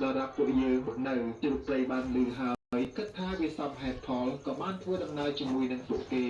ដល់រាប់ពួកយើងនៅជ្រុកព្រៃបានលឺហើយគិតថាវាសមហេតុផលក៏បានធ្វើដំណើរជាមួយនឹងពួកគេ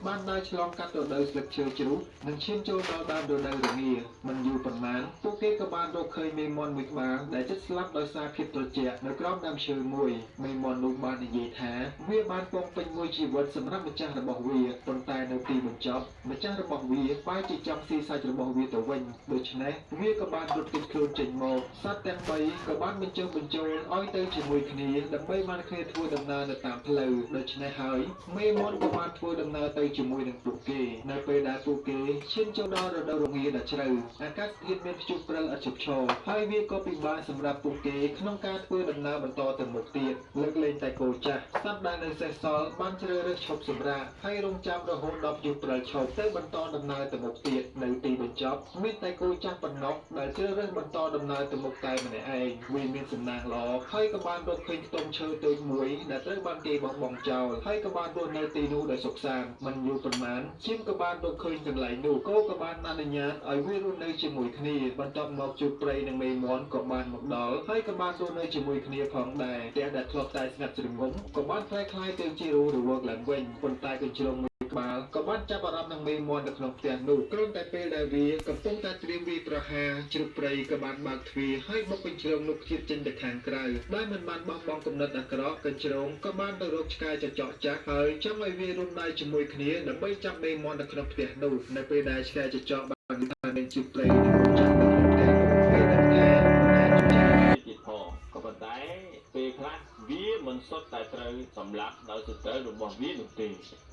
បានដើរឆ្លងកាត់រដូវស្លឹកឈើជ្រុះនិងឈានចូលដល់ដើមរដូវរងាមិនយូរប៉ុន្មានពួកគេក៏បានរកឃើញមេមាន់មួយក្បាលដែលជិតស្លាប់ដោយសារភាពត្រជាក់នៅក្រោមដើមឈើមួយមេមាន់នោះបាននិយាយថាវាបានពងពេញមួយជីវិតសម្រាប់ម្ចាស់របស់វាប៉ុន្តែនៅទីបញ្ចប់ម្ចាស់របស់វាបែរជាចង់ស៊ីសាច់របស់វាទៅវិញដូច្នេះវាក៏បានរត់គេចខ្លួនចេញមកសត្វទាំង3ក៏បានបញ្ចុះបញ្ចូលឲ្យទៅជាមួយគ្នាដើម្បីបានគ្នាធ្វើដំណើរនៅតាមផ្លូវដូច្នេះហើយមេមាន់ក៏បានធ្វើដំណើរទៅជាមួយនឹងពួកគេនៅពេលដែលពួកគេឈានចូលដល់រដូវរងាដ៏ជ្រៅអាកាសធាតុមានព្យុះព្រិលឥតឈប់ឈរហើយវាក៏ពិបាកសម្រាប់ពួកគេក្នុងការធ្វើដំណើរបន្តទៅមុខទៀតលើកលែងតែគោចាស់សត្វដែលនៅសេសសល់បានជ្រើសរើសឈប់សម្រាកហើយរងចាំរហូតដល់ព្យុះព្រិលឈប់ទៅបន្តដំណើរទៅមុខទៀតនៅទីបញ្ចប់មានតែគោចាស់ប៉ុណ្ណោះដែលជ្រើសរើសបន្តដំណើរទៅមុខតែម្នាក់ឯងវាមានសំណាងល្អហើយក៏បានរកឃើញខ្ទមឈើតូចមួយដែលត្រូវបានគេបោះបង់ចោលហើយក៏បានរស់នៅទីនោះដោយសុខសាន្តមិនយូរប៉ុន្មានជាងក៏បានរកឃើញកន្លែងនោះគោក៏បានអនុញ្ញាតឲ្យវារស់នៅជាមួយគ្នាបន្ទាប់មកជួបព្រៃនិងមេមាន់ក៏បានមកដល់ហើយក៏បានរស់នៅជាមួយគ្នាផងដែរផ្ទះដែលធ្លាប់តែស្ងាត់ជ្រងំក៏បានคล้ายទៅជារស់រវើកឡើងវិញប៉ុន្តែកញ្ជ្រោងក្បាលក៏បានចាប់អារម្មណ៍នឹងមេមាន់នៅក្នុងផ្ទះនោះគ្រាន់តែពេលដែលវាកំពុងតែត្រៀមវាយប្រហារជ្រូកព្រៃក៏បានបើកទ្វារហើយបុកកញ្ជ្រោងនោះជៀសចេញទៅខាងក្រៅដោយមិនបានបោះបង់គំនិតអាក្រក់កញ្ជ្រោងក៏បានទៅរកឆ្កែចចកចាស់ហើយចង់ឲ្យវារួមដៃជាមួយគ្នាដើម្បីចាប់មេមាន់នៅក្នុងផ្ទះនោះនៅពេលដែលឆ្កែចចកបានថានឹងជ្រូកព្រៃចាប់នៅក្នុងផ្ទះនោះពេលដែលថាទៀតផងក៏ប៉ុន្តែពេលខ្លះវាមិនសុទ្ធតែត្រូវសម្លាប់ដោយសត្រូវរបស់វានោះទេ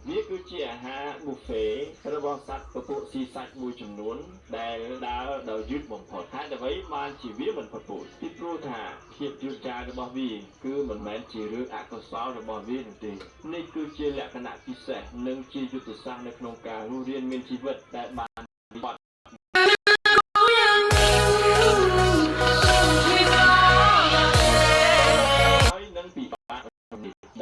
វាគឺជាអាហារ buffet របស់សត្វពពួកស៊ីសាច់មួយចំនួនដែលដើរដោយយឺតបំផុតហេតុអ្វីបានជាវាមិនផុតពូជពីព្រោះថាភាពយឺតយ៉ាវរបស់វាគឺមិនមែនជារឿងអកុសលរបស់វានោះទេនេះគឺជាលក្ខណៈពិសេសនិងជាយុទ្ធសាស្ត្រនៅក្នុងការរស់រានមានជីវិតដែលបានបាត់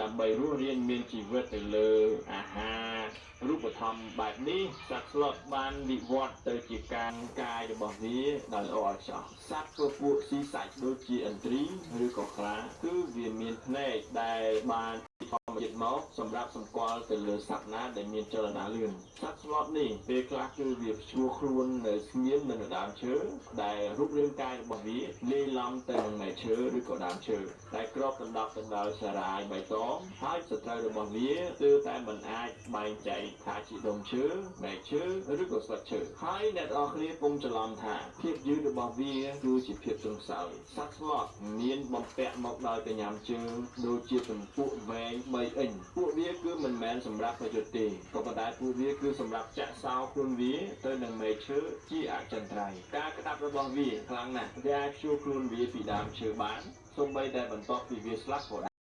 ដើម្បីរស់រានមានជីវិតទៅលើអាហាររូបធម្មបែបនេះសត្វស្លុតបានវិវត្តទៅជាការកាយរបស់វាដោយល្អឥតខ្ចោះសត្វពពួកស៊ីសាច់ដូចជាឥន្ទ្រីឬក៏ខ្លាគឺវាមានភ្នែកដែលបានធម្មជាតិមកសម្រាប់សម្គាល់ទៅលើសត្វណាដែលមានចលនាលឿនសត្វស្លុតនេះពេលខ្លះគឺវាព្យួរខ្លួននៅស្ងៀមនៅដើមឈើដែលរូបរាងកាយរបស់វាលាយឡំទៅនឹងមែកឈើឬក៏ដើមឈើតែគ្របដណ្ដប់ទៅដោយសារ៉ាយបៃតងហើយសត្រូវរបស់វាគឺតែមិនអាចបែងចែកថាជាដុំឈើមែកឈើឬក៏ស្លឹកឈើហើយអ្នកនរគ្នាពុំច្រឡំថាភាពយឺតរបស់វាគឺជាភាពទន់ខ្សោយសត្វស្លុតមានបំពាក់មកដោយកញ្ញាំជើងដូចជាទំពក់វែង3អិញពួកវាគឺមិនមែនសម្រាប់ប្រយុទ្ធទេក៏ប៉ុន្តែពួកវាគឺសម្រាប់ចាក់សោខ្លួនវាទៅនឹងមែកឈើជាអចិន្ត្រៃយ៍ការក្តាប់របស់វាខ្លាំងណាស់វាអាចព្យួរខ្លួនវាពីដើមឈើបានសូម្បីតែបន្ទាប់ពីវាស្លាប់ក៏